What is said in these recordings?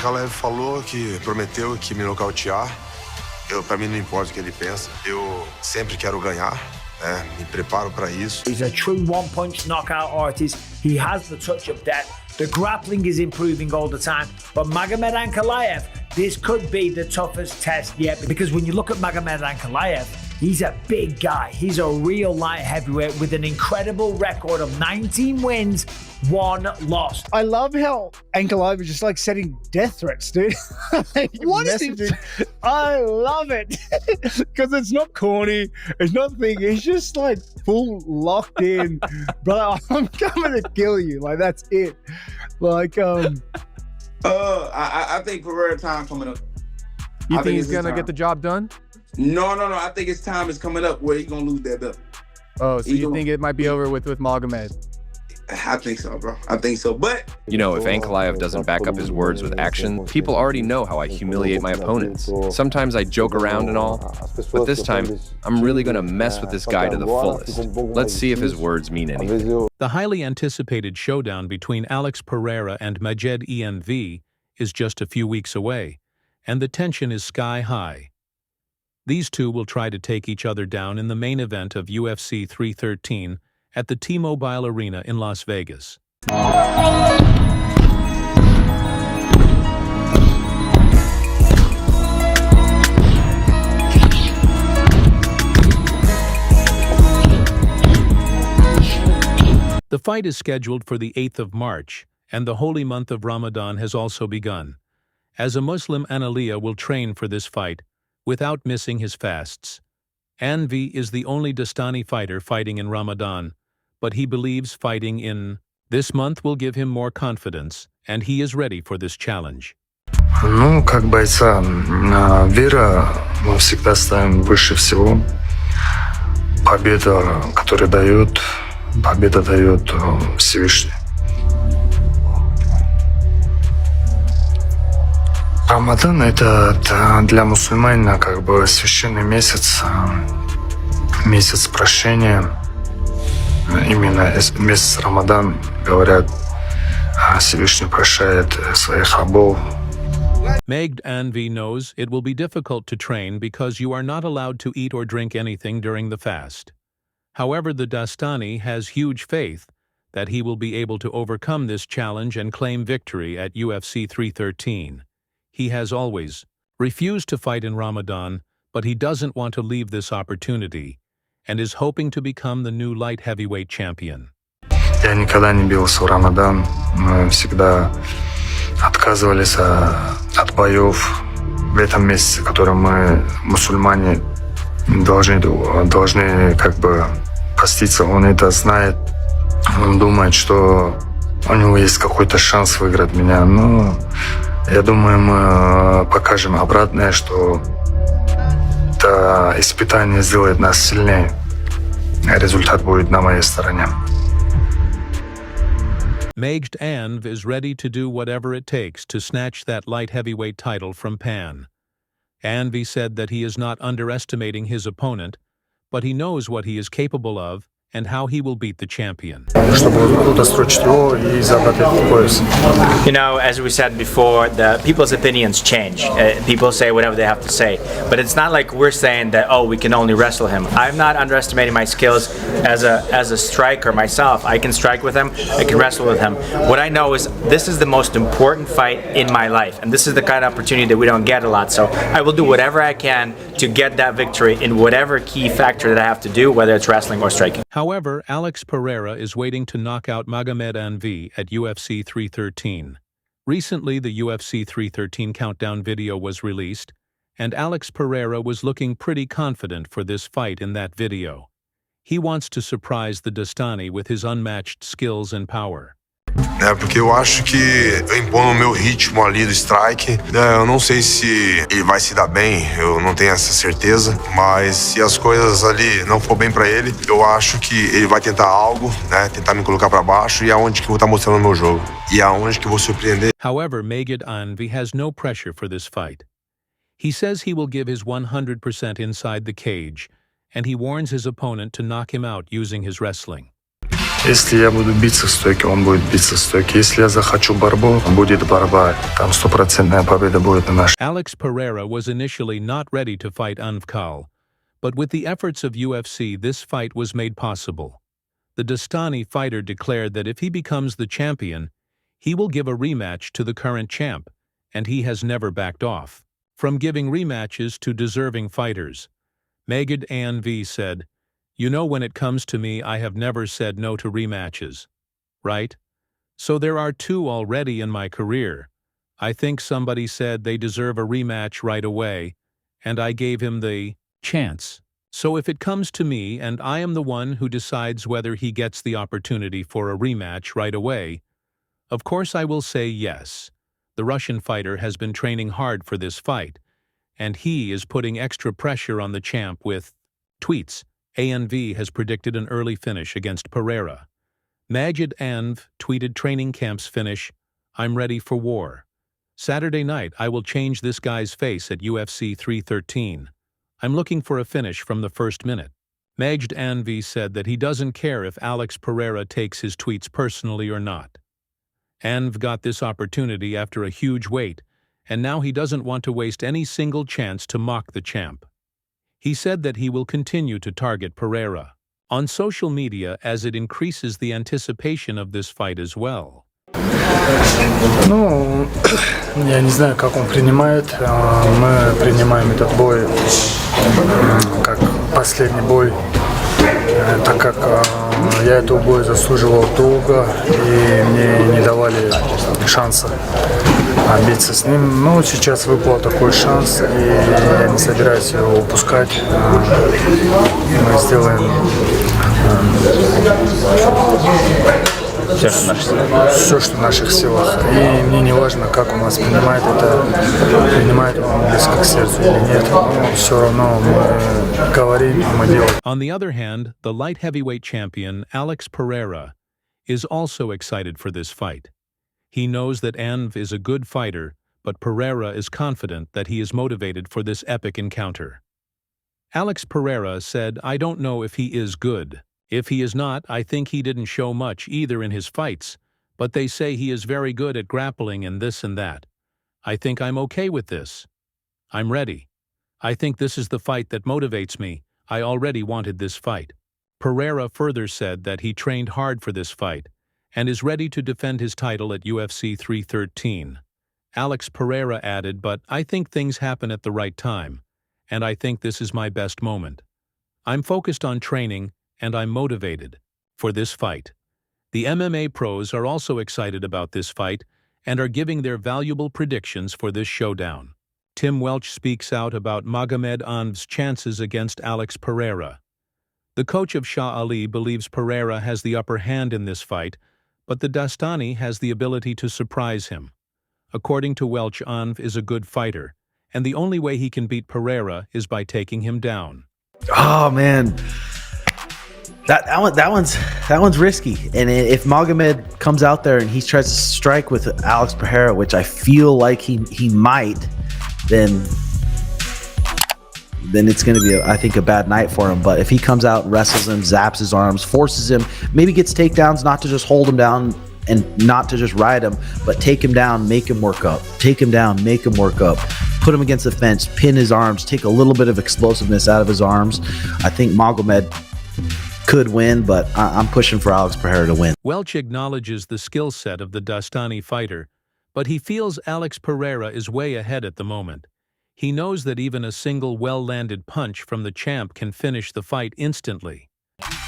Ankalaev falou que prometeu que me nocautear. Pra mim não importa o que ele pensa. Eu sempre quero ganhar, né? Me preparo para isso. He's a true one-punch knockout artist. He has the touch of death. The grappling is improving all the time. But Magomed Ankalaev, this could be the toughest test yet, because when you look at Magomed Ankalaev, he's a big guy. He's a real light heavyweight with an incredible record of 19 wins, 1 loss. I love how Ankalaev is just like setting death threats, dude. What is it? I love it because it's not corny. It's nothing. It's just like full locked in, brother. I'm coming to kill you. Like that's it. Like I think Pereira time coming up. You think he's gonna get the job done? No. I think his time is coming up where he's gonna lose that belt. Oh, so you think it might be over with Magomed? I think so, bro. I think so. But you know, if Ankalaev doesn't back up his words with action, people already know how I humiliate my opponents. Sometimes I joke around and all, but this time, I'm really gonna mess with this guy to the fullest. Let's see if his words mean anything. The highly anticipated showdown between Alex Pereira and Magomed Ankalaev is just a few weeks away, and the tension is sky high. These two will try to take each other down in the main event of UFC 313 at the T-Mobile Arena in Las Vegas. The fight is scheduled for the 8th of March, and the holy month of Ramadan has also begun. As a Muslim, Ankalaev will train for this fight without missing his fasts. Ankalaev is the only Dagestani fighter fighting in Ramadan, but he believes fighting in this month will give him more confidence, and he is ready for this challenge. Ну, как бойца, вера мы всегда ставим выше всего. Победа, которую дает Всевышний. Рамадан это для мусульманина как бы священный месяц, месяц прощения. Именно месяц Рамадан, говорят, Всевышний прощает своих рабов. Magomed Ankalaev knows it will be difficult to train because you are not allowed to eat or drink anything during the fast. However, the Dagestani has huge faith that he will be able to overcome this challenge and claim victory at UFC 313. He has always refused to fight in Ramadan, but he doesn't want to leave this opportunity and is hoping to become the new light heavyweight champion. Я никогда не бился в Рамадан. Мы всегда отказывались от боев в этом месяце, который мы, мусульмане, должны как бы поститься. Он это знает. Он думает, что у него есть какой-то шанс выиграть меня. Но я думаю, мы покажем обратное, что это испытание сделает нас сильнее. Результат будет на моей стороне. Magomed Ankalaev is ready to do whatever it takes to snatch that light heavyweight title from Pan. Ankalaev said that he is not underestimating his opponent, but he knows what he is capable of and how he will beat the champion. You know, as we said before, the people's opinions change. People say whatever they have to say. But it's not like we're saying that, oh, we can only wrestle him. I'm not underestimating my skills as a striker myself. I can strike with him, I can wrestle with him. What I know is this is the most important fight in my life. And this is the kind of opportunity that we don't get a lot. So I will do whatever I can to get that victory in whatever key factor that I have to do, whether it's wrestling or striking. However, Alex Pereira is waiting to knock out Magomed Ankalaev at UFC 313. Recently, the UFC 313 countdown video was released, and Alex Pereira was looking pretty confident for this fight in that video. He wants to surprise the Dagestani with his unmatched skills and power. Porque eu acho que eu impondo o meu ritmo ali do strike. Eu não sei se ele vai se dar bem, eu não tenho essa certeza. Mas se as coisas ali não for bem pra ele, eu acho que ele vai tentar algo, né? Tentar me colocar pra baixo e é aonde que eu vou estar mostrando o meu jogo. E é aonde que eu vou surpreender. However, Magomed Ankalaev has no pressure for this fight. He says he will give his 100% inside the cage, and he warns his opponent to knock him out using his wrestling. Если я буду биться в стойке, он будет биться в стойке. Если я захочу борьбу, будет борьба. Там 100% победа будет на нашей. Alex Pereira was initially not ready to fight Ankalaev, but with the efforts of UFC, this fight was made possible. The Dastani fighter declared that if he becomes the champion, he will give a rematch to the current champ, and he has never backed off from giving rematches to deserving fighters. Magomed Ankalaev said, "You know, when it comes to me, I have never said no to rematches. Right? So there are 2 already in my career. I think somebody said they deserve a rematch right away, and I gave him the chance. So if it comes to me and I am the one who decides whether he gets the opportunity for a rematch right away, of course I will say yes." The Russian fighter has been training hard for this fight, and he is putting extra pressure on the champ with tweets. ANV has predicted an early finish against Pereira. Magomed Ankalaev tweeted training camp's finish, "I'm ready for war. Saturday night I will change this guy's face at UFC 313. I'm looking for a finish from the first minute." Magomed Ankalaev said that he doesn't care if Alex Pereira takes his tweets personally or not. Ankalaev got this opportunity after a huge wait, and now he doesn't want to waste any single chance to mock the champ. He said that he will continue to target Pereira on social media as it increases the anticipation of this fight as well. Ну, я не знаю, как он принимает. Мы принимаем этот бой как последний бой, так как я этого боя заслуживал долго, и мне не давали шанса биться с ним. Но сейчас выпал такой шанс, и я не собираюсь его упускать. Мы сделаем все, что в наших силах. И мне не важно, как он нас принимает это, принимает он близко к сердцу или нет. Но все равно мы говорим, мы делаем. On the other hand, the light heavyweight champion, Alex Pereira, is also excited for this fight. He knows that Ankalaev is a good fighter, but Pereira is confident that he is motivated for this epic encounter. Alex Pereira said, "I don't know if he is good. If he is not, I think he didn't show much either in his fights, but they say he is very good at grappling and this and that. I think I'm okay with this. I'm ready. I think this is the fight that motivates me. I already wanted this fight." Pereira further said that he trained hard for this fight and is ready to defend his title at UFC 313. Alex Pereira added, "But I think things happen at the right time, and I think this is my best moment. I'm focused on training, and I'm motivated for this fight." The MMA pros are also excited about this fight and are giving their valuable predictions for this showdown. Tim Welch speaks out about Magomed Ankalaev's chances against Alex Pereira. The coach of Shah Ali believes Pereira has the upper hand in this fight, but the Dastani has the ability to surprise him. According to Welch, Ankalaev is a good fighter, and the only way he can beat Pereira is by taking him down. Oh man, that one's risky. And if Magomed comes out there and he tries to strike with Alex Pereira, which I feel like he might, then it's going to be, I think, a bad night for him. But if he comes out, wrestles him, zaps his arms, forces him, maybe gets takedowns, not to just hold him down and not to just ride him, but take him down, make him work up. Take him down, make him work up. Put him against the fence, pin his arms, take a little bit of explosiveness out of his arms. I think Magomed could win, but I'm pushing for Alex Pereira to win. Welch acknowledges the skill set of the Dastani fighter, but he feels Alex Pereira is way ahead at the moment. He knows that even a single well-landed punch from the champ can finish the fight instantly.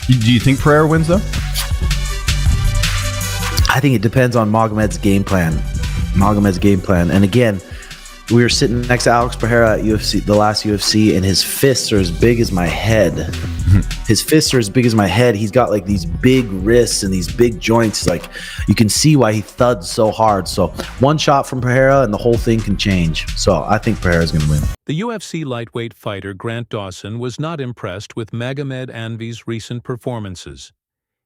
Do you think Pereira wins, though? I think it depends on Magomed's game plan. And again, we were sitting next to Alex Pereira at UFC, the last UFC, and his fists are as big as my head. His fists are as big as my head. He's got like these big wrists and these big joints. Like, you can see why he thuds so hard. So one shot from Pereira and the whole thing can change. So I think Pereira's going to win. The UFC lightweight fighter Grant Dawson was not impressed with Magomed Ankalaev's recent performances.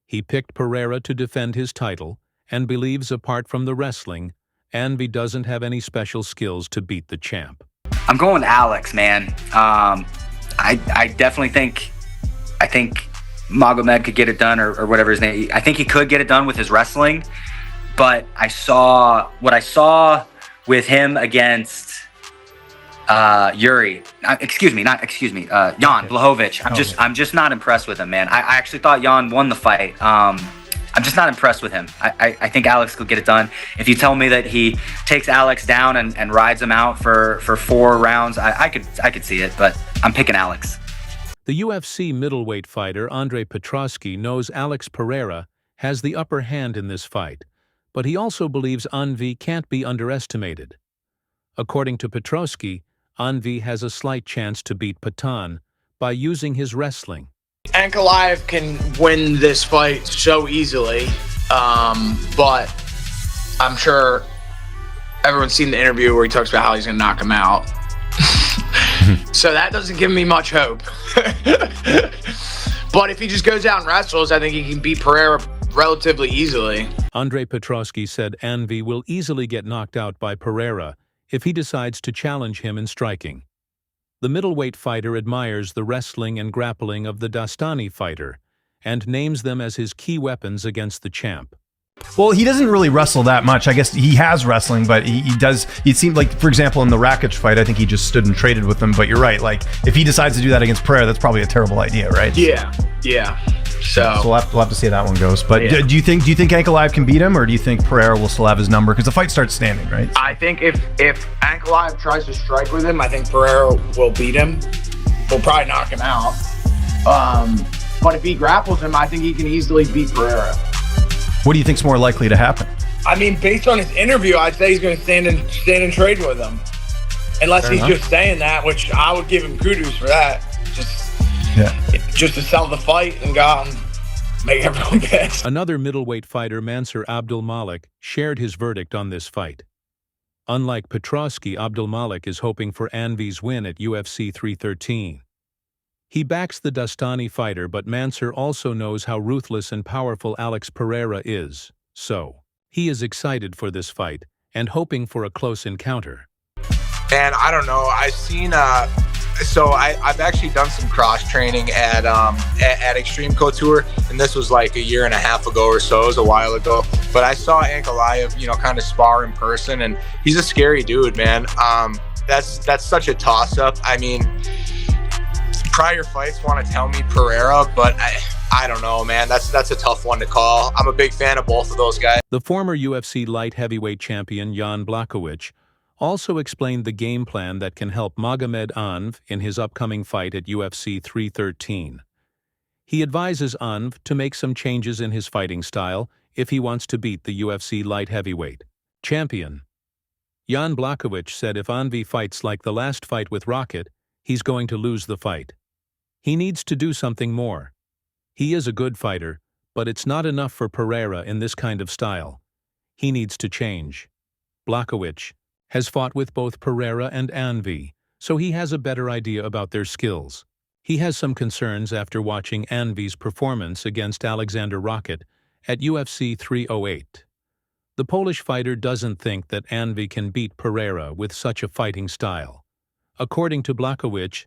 He picked Pereira to defend his title and believes, apart from the wrestling, Ankalaev doesn't have any special skills to beat the champ. I'm going Alex, man. I definitely think Magomed could get it done, or whatever his name. I think he could get it done with his wrestling, but I saw what I saw with him against Jan Blachowicz. I'm just not impressed with him, man. I actually thought Jan won the fight. I'm just not impressed with him. I think Alex could get it done. If you tell me that he takes Alex down and rides him out for 4 rounds, I could see it, but I'm picking Alex. The UFC middleweight fighter Andre Petroski knows Alex Pereira has the upper hand in this fight, but he also believes Anvi can't be underestimated. According to Petroski, Anvi has a slight chance to beat Patan by using his wrestling. Ankalaev can win this fight so easily, but I'm sure everyone's seen the interview where he talks about how he's going to knock him out. So that doesn't give me much hope. But if he just goes out and wrestles, I think he can beat Pereira relatively easily. Andre Petroski said Anvi will easily get knocked out by Pereira if he decides to challenge him in striking. The middleweight fighter admires the wrestling and grappling of the Dastani fighter and names them as his key weapons against the champ. Well, he doesn't really wrestle that much. I guess he has wrestling, but he does. It seemed like, for example, in the Rakic fight, I think he just stood and traded with him. But you're right. Like, if he decides to do that against Pereira, that's probably a terrible idea, right? Yeah. So we'll have to see how that one goes. But yeah. do you think Ankalaev can beat him, or do you think Pereira will still have his number? Because the fight starts standing, right? I think if Ankalaev tries to strike with him, I think Pereira will beat him. We'll probably knock him out. But if he grapples him, I think he can easily beat Pereira. What do you think's more likely to happen? I mean, based on his interview, I'd say he's going to stand and trade with him. Unless he's just saying that, which I would give him kudos for that. Just to sell the fight and go out and make everyone pissed. Another middleweight fighter, Mansur Abdul Malik, shared his verdict on this fight. Unlike Petroski, Abdul Malik is hoping for Anvi's win at UFC 313. He backs the Dastani fighter, but Mansur also knows how ruthless and powerful Alex Pereira is, so he is excited for this fight and hoping for a close encounter. And I don't know, I've seen, I've actually done some cross training at Extreme Couture, and this was like a year and a half ago or so. It was a while ago. But I saw Ankalaev, kind of spar in person, and he's a scary dude, man. That's such a toss-up. I mean, prior fights want to tell me Pereira, but I don't know, man. That's a tough one to call. I'm a big fan of both of those guys. The former UFC light heavyweight champion Jan Blachowicz also explained the game plan that can help Magomed Ankalaev in his upcoming fight at UFC 313. He advises Ankalaev to make some changes in his fighting style if he wants to beat the UFC light heavyweight champion. Jan Blachowicz said if Ankalaev fights like the last fight with Rocket, he's going to lose the fight. He needs to do something more. He is a good fighter, but it's not enough for Pereira in this kind of style. He needs to change. Blachowicz has fought with both Pereira and Anvi, so he has a better idea about their skills. He has some concerns after watching Anvi's performance against Alexander Rocket at UFC 308. The Polish fighter doesn't think that Anvi can beat Pereira with such a fighting style. According to Blachowicz,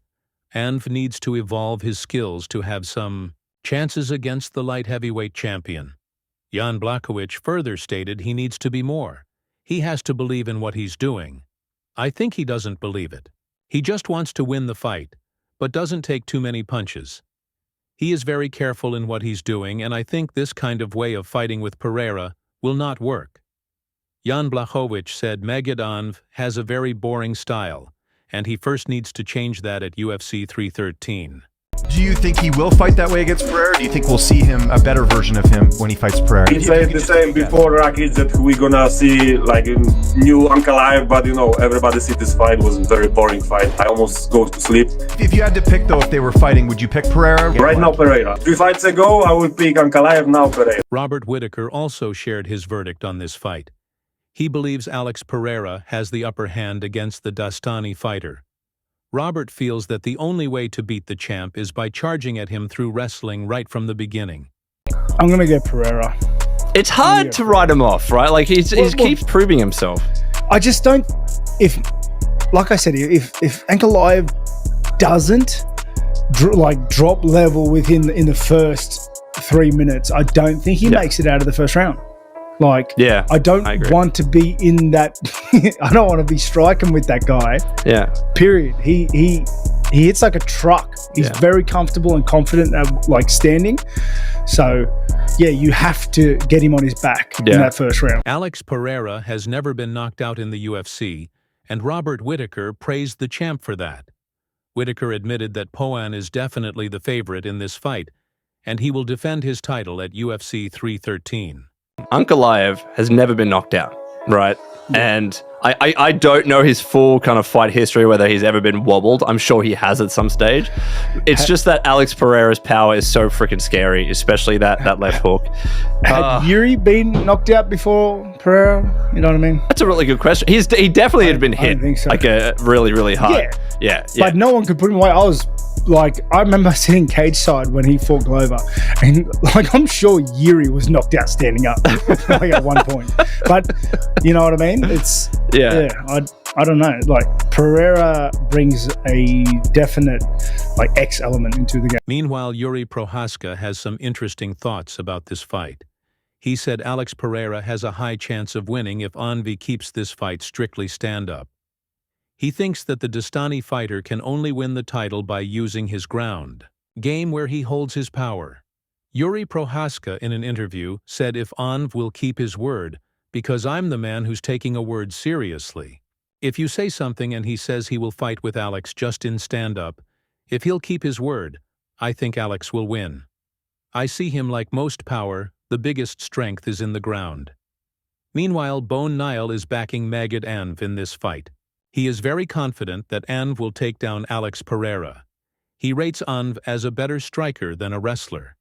Anv needs to evolve his skills to have some chances against the light heavyweight champion. Jan Blachowicz further stated he needs to be more. He has to believe in what he's doing. I think he doesn't believe it. He just wants to win the fight, but doesn't take too many punches. He is very careful in what he's doing, and I think this kind of way of fighting with Pereira will not work. Jan Blachowicz said Magomed Ankalaev has a very boring style, and he first needs to change that at UFC 313. Do you think he will fight that way against Pereira? Do you think we'll see him, a better version of him, when he fights Pereira? He said the same before Rakic that we're gonna see like a new Ankalaev, but everybody see this fight was a very boring fight. I almost go to sleep. If you had to pick though, if they were fighting, would you pick Pereira? Right now Pereira. 3 fights ago I would pick Ankalaev, now Pereira. Robert Whittaker also shared his verdict on this fight. He believes Alex Pereira has the upper hand against the Dastani fighter. Robert feels that the only way to beat the champ is by charging at him through wrestling right from the beginning. I'm going to get Pereira. It's hard to write him off, right? Like, he keeps proving himself. I just don't... Like I said, if Ankalaev doesn't drop level within in the first 3 minutes, I don't think he makes it out of the first round. Like, I don't want to be in that. I don't want to be striking with that guy. Yeah. Period. He hits like a truck. He's very comfortable and confident at like standing. So, yeah, you have to get him on his back in that first round. Alex Pereira has never been knocked out in the UFC, and Robert Whittaker praised the champ for that. Whittaker admitted that Poan is definitely the favorite in this fight, and he will defend his title at UFC 313. Ankalaev has never been knocked out, right? And I don't know his full kind of fight history, whether he's ever been wobbled. I'm sure he has at some stage. It's just that Alex Pereira's power is so freaking scary, especially that left hook. Had Yuri been knocked out before Pereira? You know what I mean? That's a really good question. He definitely had been hit. I don't think so. Like a really, really hard. Yeah. But no one could put him away. I remember sitting cage side when he fought Glover, and like I'm sure Yuri was knocked out standing up like at one point. But you know what I mean? It's I don't know. Like Pereira brings a definite like X element into the game. Meanwhile, Yuri Prohaska has some interesting thoughts about this fight. He said Alex Pereira has a high chance of winning if Anvi keeps this fight strictly stand-up. He thinks that the Dastani fighter can only win the title by using his ground game where he holds his power. Yuri Prohaska, in an interview, said if Anv will keep his word, because I'm the man who's taking a word seriously. If you say something and he says he will fight with Alex just in stand-up, if he'll keep his word, I think Alex will win. I see him like most power, the biggest strength is in the ground. Meanwhile, Bone Nile is backing Magomed Ankalaev in this fight. He is very confident that Anv will take down Alex Pereira. He rates Anv as a better striker than a wrestler.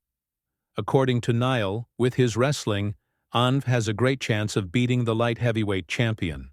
According to Nile, with his wrestling, Anv has a great chance of beating the light heavyweight champion.